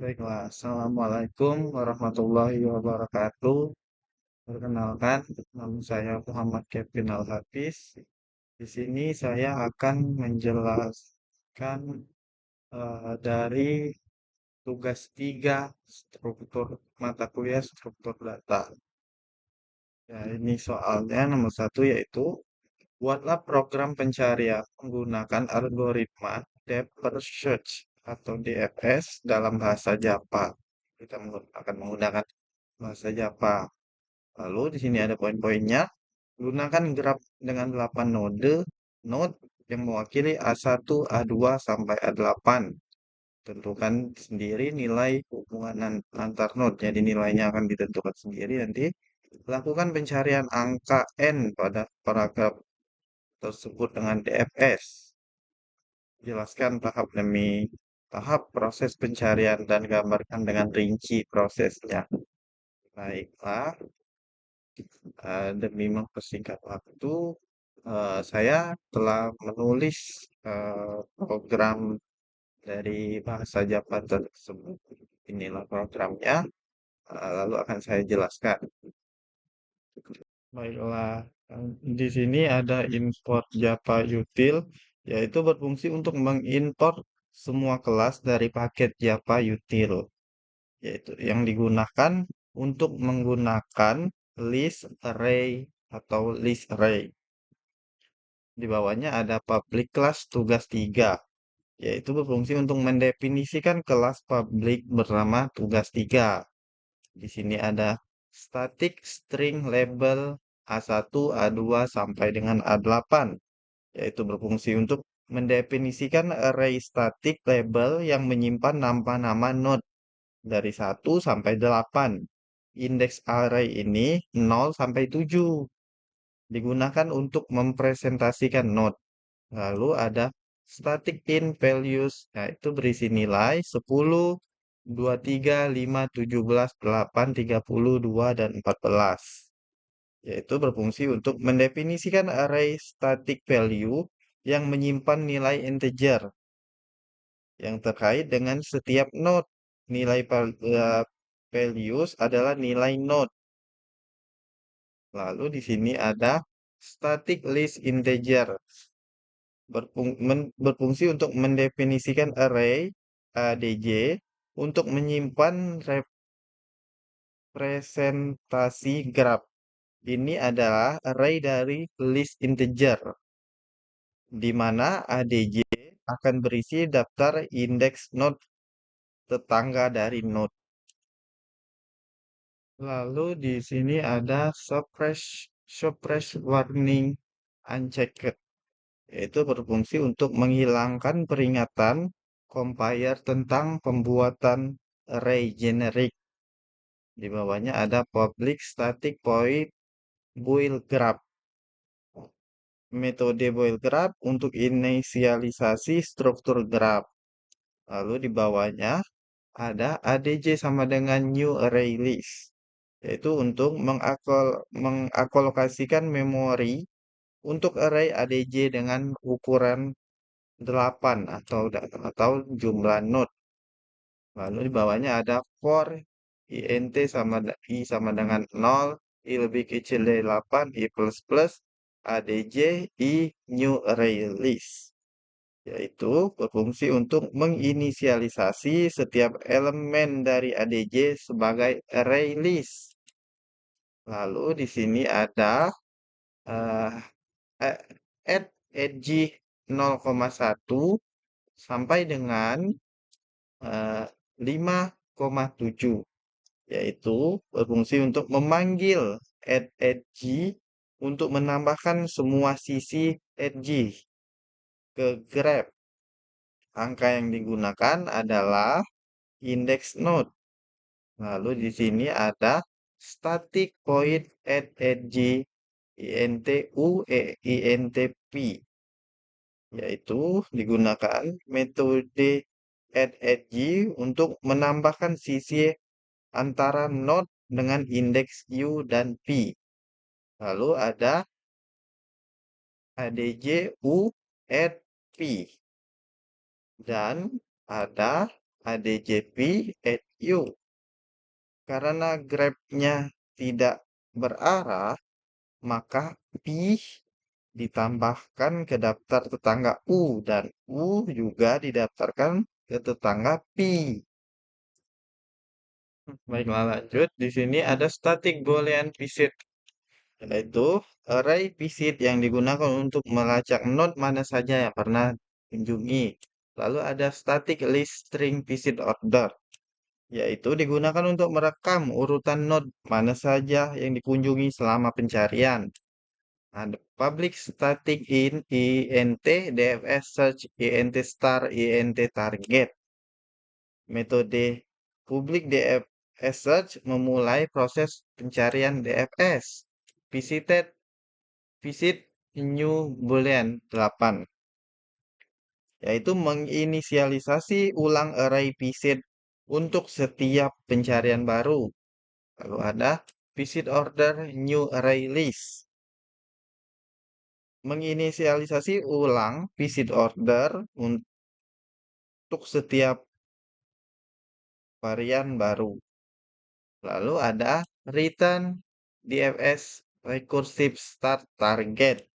Baiklah, Assalamualaikum warahmatullahi wabarakatuh. Perkenalkan, nama saya Muhammad Kevin Al-Hafiz. Di sini saya akan menjelaskan dari tugas 3 struktur mata kuliah struktur data. Ya, ini soalnya nomor satu yaitu buatlah program pencarian menggunakan algoritma Depth First Search atau DFS dalam bahasa Java. Kita akan menggunakan bahasa Java. Lalu di sini ada poin-poinnya. Gunakan graf dengan 8 node yang mewakili A1, A2 sampai A8. Tentukan sendiri nilai hubungan antar node. Jadi nilainya akan ditentukan sendiri nanti. Lakukan pencarian angka N pada paragraf tersebut dengan DFS. Jelaskan tahap demi tahap proses pencarian dan gambarkan dengan rinci prosesnya. Baiklah, demi mempersingkat waktu, saya telah menulis program dari bahasa Java tersebut. Inilah programnya, lalu akan saya jelaskan. Baiklah, di sini ada import Java util, yaitu berfungsi untuk mengimport semua kelas dari paket Java util, yaitu yang digunakan untuk menggunakan list array atau list array. Di bawahnya ada public class tugas 3, yaitu berfungsi untuk mendefinisikan kelas public bernama tugas 3. Di sini ada static string label A1, A2 sampai dengan A8, yaitu berfungsi untuk mendefinisikan array static label yang menyimpan nama-nama node dari 1 sampai 8. Indeks array ini 0 sampai 7. Digunakan untuk mempresentasikan node. Lalu ada static in values, yaitu berisi nilai 10, 23, 5, 17, 8, 30, 2, dan 14. Yaitu berfungsi untuk mendefinisikan array static value yang menyimpan nilai integer yang terkait dengan setiap node. Nilai values adalah nilai node. Lalu di sini ada static list integer berfungsi untuk mendefinisikan array ADJ untuk menyimpan representasi graf. Ini adalah array dari list integer, di mana ADJ akan berisi daftar indeks node tetangga dari node. Lalu di sini ada suppress warning unchecked, yaitu berfungsi untuk menghilangkan peringatan compare tentang pembuatan array generik. Di bawahnya ada public static void boil graph. Metode boil graph untuk inisialisasi struktur graph. Lalu di bawahnya ada ADJ sama dengan new array list, yaitu untuk mengakolokasikan memori untuk array ADJ dengan ukuran 8 atau jumlah node. Lalu di bawahnya ada for int i sama dengan 0, i lebih kecil dari 8, i plus plus, adj, i new array list. Yaitu berfungsi untuk menginisialisasi setiap elemen dari adj sebagai array list. Lalu di sini ada uh, add edg 0,1 sampai dengan 5,7, yaitu berfungsi untuk memanggil add untuk menambahkan semua sisi edgy ke graph. Angka yang digunakan adalah index node. Lalu di sini ada static void add intp, yaitu digunakan metode add untuk menambahkan sisi antara node dengan indeks u dan p. Lalu ada adj u add p, dan ada ADJP at U. Karena grabnya tidak berarah, maka P ditambahkan ke daftar tetangga U dan U juga didaftarkan ke tetangga P. Baiklah lanjut. Di sini ada static boolean visit, yaitu array visit yang digunakan untuk melacak node mana saja yang pernah kunjungi. Lalu ada static list string visit order, yaitu digunakan untuk merekam urutan node mana saja yang dikunjungi selama pencarian. Ada public static int dfs search int star int target. Metode public dfs search memulai proses pencarian dfs. Visited visit new boolean 8, yaitu menginisialisasi ulang array visit untuk setiap pencarian baru. Lalu ada visit order new array list. Menginisialisasi ulang visit order untuk setiap varian baru. Lalu ada return dfs recursive start target.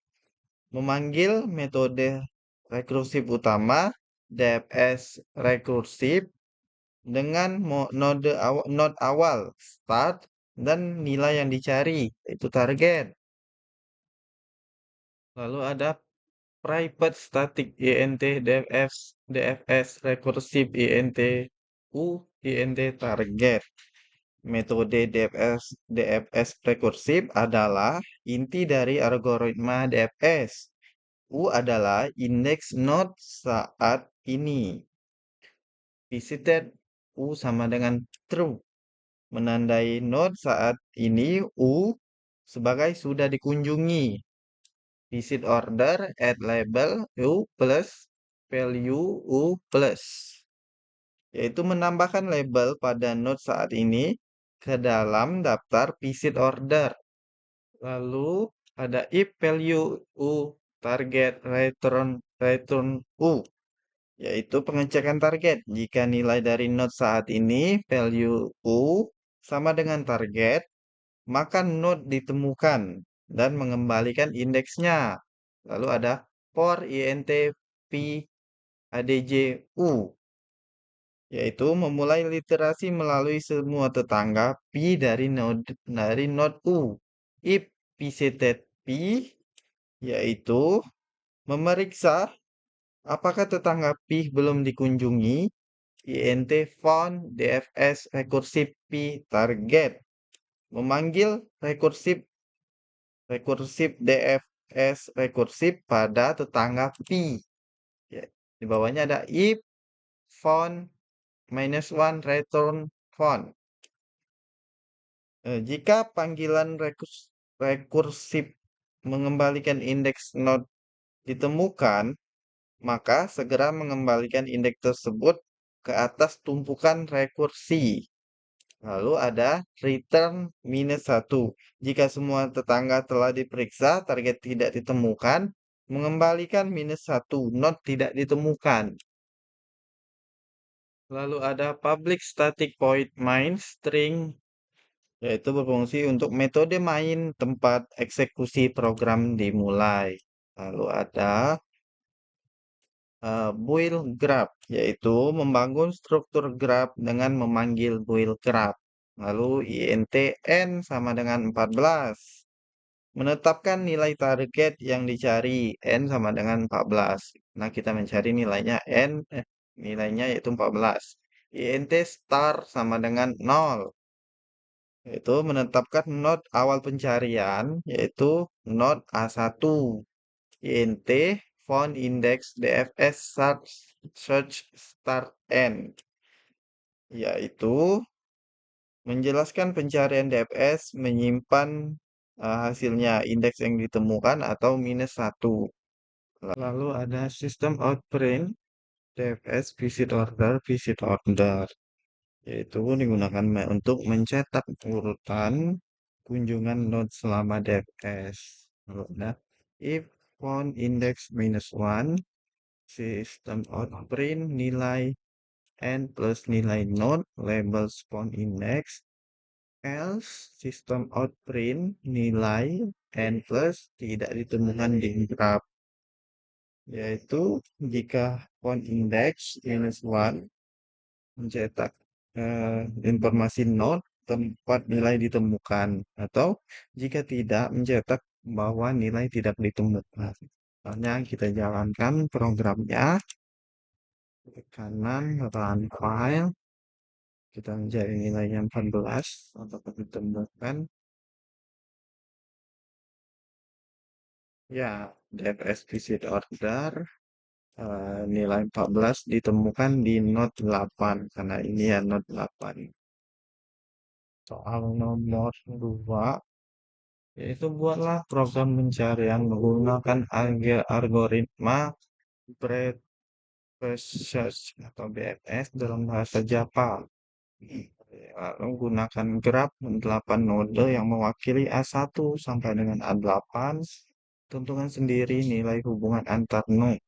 Memanggil metode rekursif utama dfs recursive dengan node awal start dan nilai yang dicari, yaitu target. Lalu ada private static int dfs recursive int u int target. Metode dfs recursive adalah inti dari algoritma dfs. U adalah indeks node saat ini. Visited U sama dengan true, menandai node saat ini U sebagai sudah dikunjungi. Visit order add label U plus value U plus, yaitu menambahkan label pada node saat ini ke dalam daftar visit order. Lalu ada if value U target return U, yaitu pengecekan target. Jika nilai dari node saat ini value U sama dengan target, maka node ditemukan dan mengembalikan indeksnya. Lalu ada for int p adj u, yaitu memulai literasi melalui semua tetangga P dari node U. If visited P, yaitu memeriksa apakah tetangga P belum dikunjungi, int found dfs recursive P target. Memanggil rekursif dfs rekursif pada tetangga P. Ya, di bawahnya ada if found -1 return found. Jika panggilan rekursif mengembalikan indeks node ditemukan, maka segera mengembalikan indeks tersebut ke atas tumpukan rekursi. Lalu ada return -1. Jika semua tetangga telah diperiksa, target tidak ditemukan, mengembalikan -1, node tidak ditemukan. Lalu ada public static void main string, yaitu berfungsi untuk metode main tempat eksekusi program dimulai. Lalu ada build graph, yaitu membangun struktur graph dengan memanggil build graph. Lalu int n sama dengan 14. Menetapkan nilai target yang dicari n sama dengan 14. Nah, kita mencari nilainya nilainya yaitu 14. int star sama dengan 0. Yaitu menetapkan node awal pencarian, yaitu node A1. int found index dfs search start n, yaitu menjelaskan pencarian dfs menyimpan hasilnya indeks yang ditemukan atau -1. Lalu ada sistem out print dfs visit order, yaitu digunakan untuk mencetak urutan kunjungan node selama dfs. Lalu ada if found index -1, sistem out print nilai n plus nilai node label spawn index, else sistem out print nilai n plus tidak ditemukan di graph, yaitu jika point index minus 1 mencetak informasi node tempat nilai ditemukan, atau jika tidak mencetak bahwa nilai tidak ditemukan. Misalnya kita jalankan programnya ke kanan run file, kita mencari nilainya 14 untuk ditemukan. Ya, DFS visit order nilai 14 ditemukan di node 8 karena ini ya node 8. Soal nomor 2, yaitu buatlah program pencarian menggunakan algoritma breadth first search atau BFS dalam bahasa Java. Lalu gunakan graf 8 node yang mewakili A1 sampai dengan A8. Tentukan sendiri nilai hubungan antar node.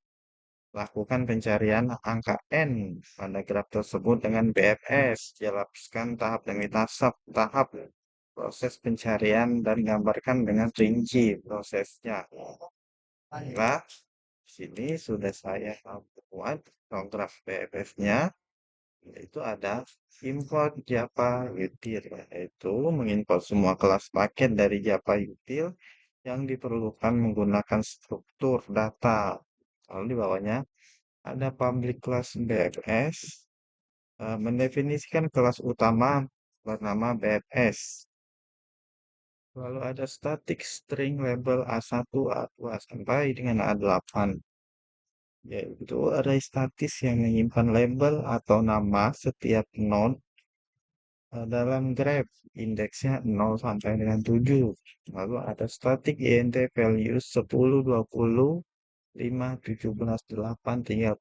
Lakukan pencarian angka N pada graf tersebut dengan BFS. Jelaskan tahap demi tahap proses pencarian dan gambarkan dengan rinci prosesnya. Baiklah, di sini sudah saya buat graf BFS-nya, yaitu ada import Java util, yaitu mengimport semua kelas paket dari Java util yang diperlukan menggunakan struktur data. Lalu di bawahnya ada public class BFS, mendefinisikan kelas utama bernama BFS. Lalu ada static string label A1, A2 sampai dengan A8. Yaitu array statis yang menyimpan label atau nama setiap node dalam graph, indeksnya 0 sampai dengan 7. Lalu ada static int values 10, 20, 5, 17, 8, 32,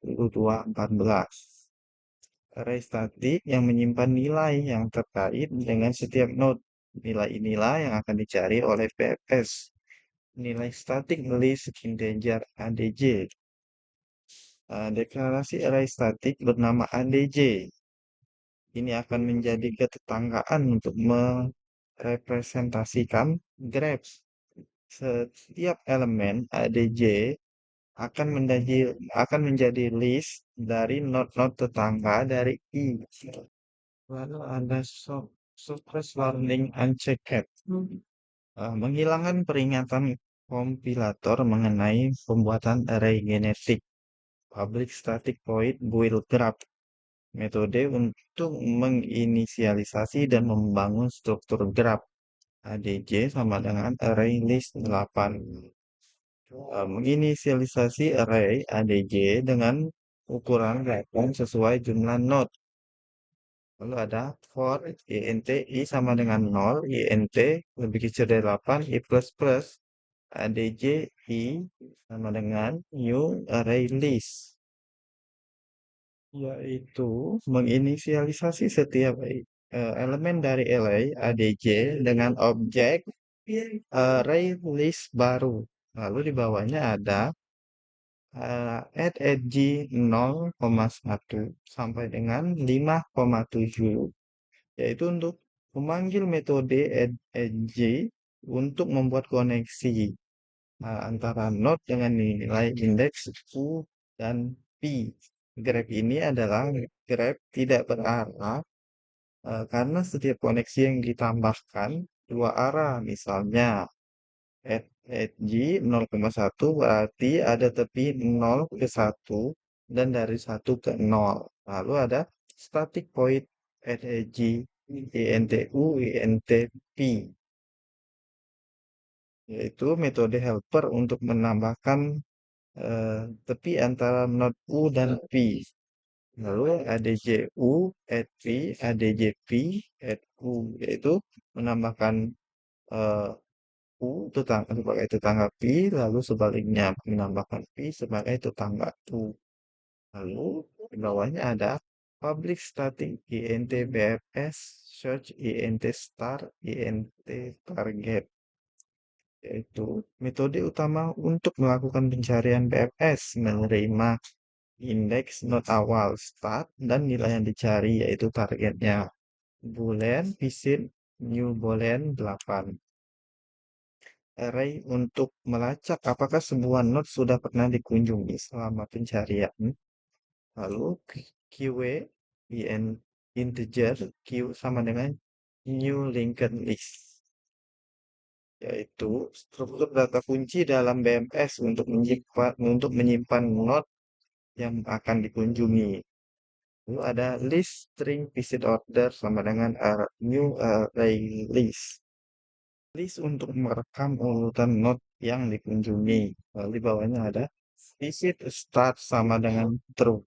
14. Array statik yang menyimpan nilai yang terkait dengan setiap node. Nilai inilah yang akan dicari oleh PFS. Nilai static list integer ADJ. Deklarasi array statik bernama ADJ. Ini akan menjadi ketetanggaan untuk merepresentasikan graph. Setiap elemen ADJ akan menjadi list dari node-node tetangga dari I. Lalu ada suppress warning unchecked. Menghilangkan peringatan kompilator mengenai pembuatan array genetik. Public static void build graph. Metode untuk menginisialisasi dan membangun struktur graph. ADJ sama dengan array list 8. Menginisialisasi array ADJ dengan ukuran random sesuai jumlah node. Lalu ada for int I sama dengan 0, int lebih kecil dari 8, I plus plus, ADJ I sama dengan new array list. Yaitu menginisialisasi setiap elemen dari array ADJ dengan objek array list baru. Lalu di bawahnya ada add edg 0,1 sampai dengan 5,7, yaitu untuk memanggil metode edg untuk membuat koneksi antara node dengan nilai indeks U dan P. Graph ini adalah graph tidak berarah karena setiap koneksi yang ditambahkan dua arah. Misalnya edg 0,1 berarti ada tepi 0 ke 1 dan dari 1 ke 0. Lalu ada static void edg intu intp, yaitu metode helper untuk menambahkan tepi antara node U dan P. Lalu adju add p, adjp add u, yaitu menambahkan U sebagai tetangga P, lalu sebaliknya menambahkan P sebagai tetangga U. Lalu di bawahnya ada public static int bfs search int star int target, yaitu metode utama untuk melakukan pencarian BFS, menerima indeks not awal start, dan nilai yang dicari yaitu targetnya. Boolean, visit, new boolean 8. Array untuk melacak apakah sebuah node sudah pernah dikunjungi selama pencarian. Lalu QA, integer, Q sama dengan new linked list, yaitu struktur data kunci dalam BMS untuk menyimpan node yang akan dikunjungi. Lalu ada list string visit order sama dengan new array list. List untuk merekam urutan node yang dikunjungi. Lalu di bawahnya ada visit start sama dengan true.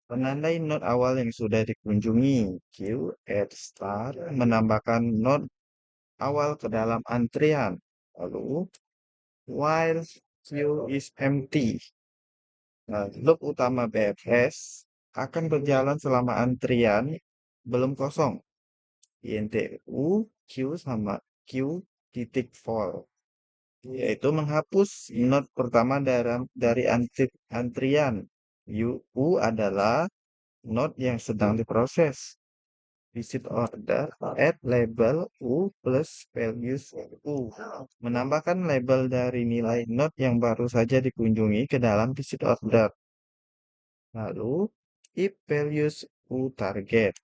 Penandai node awal yang sudah dikunjungi. Q add start menambahkan node awal ke dalam antrian. Lalu while queue is empty. Nah, loop utama BFS akan berjalan selama antrian belum kosong. Int u q sama q titik for, yaitu menghapus node pertama dari antrian. U adalah node yang sedang diproses. Visit order add label U plus values U. Menambahkan label dari nilai node yang baru saja dikunjungi ke dalam visit order. Lalu, if values U target,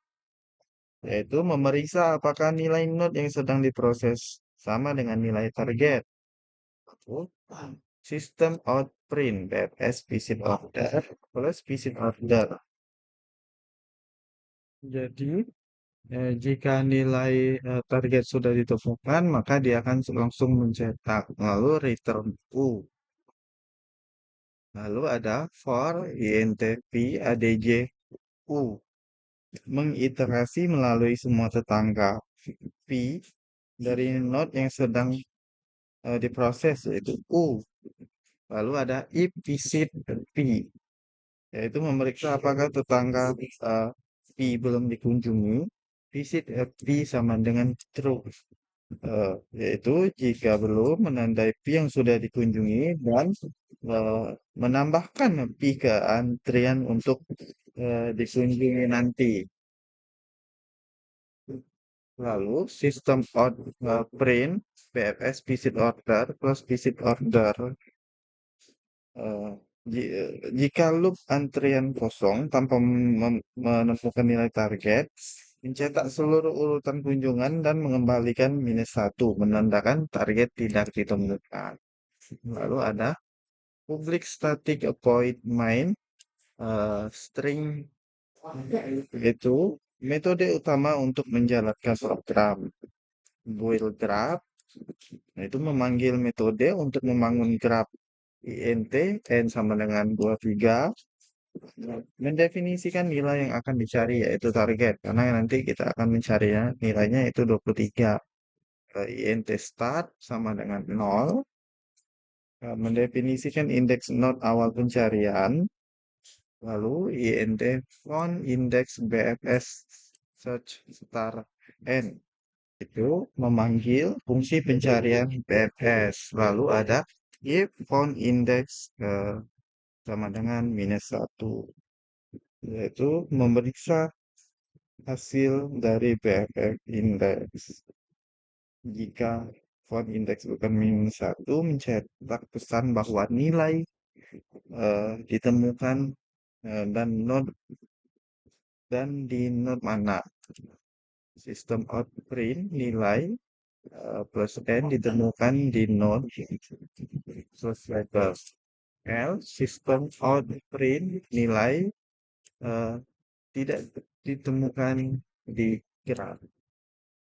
yaitu memeriksa apakah nilai node yang sedang diproses sama dengan nilai target. Lalu, system out print BFS visit order plus visit order. Jadi, jika nilai target sudah ditemukan, maka dia akan langsung mencetak, lalu return U. Lalu ada for intp adj U, mengiterasi melalui semua tetangga P dari node yang sedang diproses, yaitu U. Lalu ada if visit P, yaitu memeriksa apakah tetangga P belum dikunjungi. Visit P sama dengan true. Yaitu jika belum menandai Pi yang sudah dikunjungi dan menambahkan Pi ke antrian untuk dikunjungi nanti. Lalu sistem out print BFS visit order plus visit order. Eh, jika loop antrian kosong tanpa menemukan nilai target, mencetak seluruh urutan kunjungan dan mengembalikan -1, menandakan target tidak ditemukan. Lalu ada public static void main string, itu metode utama untuk menjalankan program. Build graph, nah itu memanggil metode untuk membangun graph. int n sama dengan 23, mendefinisikan nilai yang akan dicari yaitu target, karena nanti kita akan mencarinya nilainya itu 23. int start sama dengan 0, mendefinisikan indeks node awal pencarian. Lalu int found index bfs search star n, itu memanggil fungsi pencarian bfs. Lalu ada if found index sama dengan -1, yaitu memeriksa hasil dari BFF index. Jika font index bukan -1, mencetak pesan bahwa nilai ditemukan dan di node mana. Sistem out print nilai plus n ditemukan di node plus label. L sistem out print nilai tidak ditemukan di graf,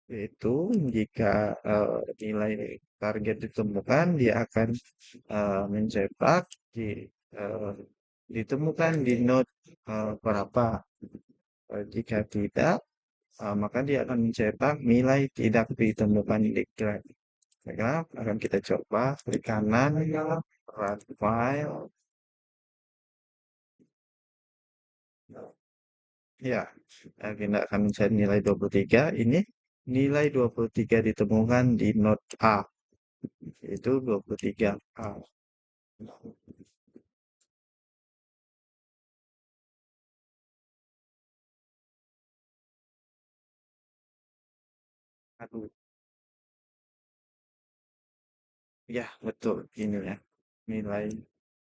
yaitu jika nilai target ditemukan, dia akan mencetak uh, ditemukan di node berapa. Jika tidak, maka dia akan mencetak nilai tidak ditemukan di graf. Baiklah, akan kita coba klik kanan, run file. Ya, kita akan mencari nilai 23. Ini nilai 23 ditemukan di node A, yaitu 23A. Aduh, ya betul ini ya. Nilai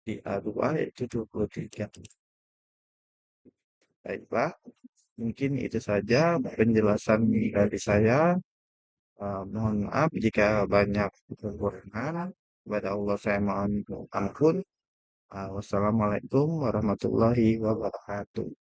di A2 itu 23. Baiklah, mungkin itu saja penjelasan dari saya. Mohon maaf jika banyak kekurangan. Kepada Allah saya mohon ampun. Wassalamualaikum warahmatullahi wabarakatuh.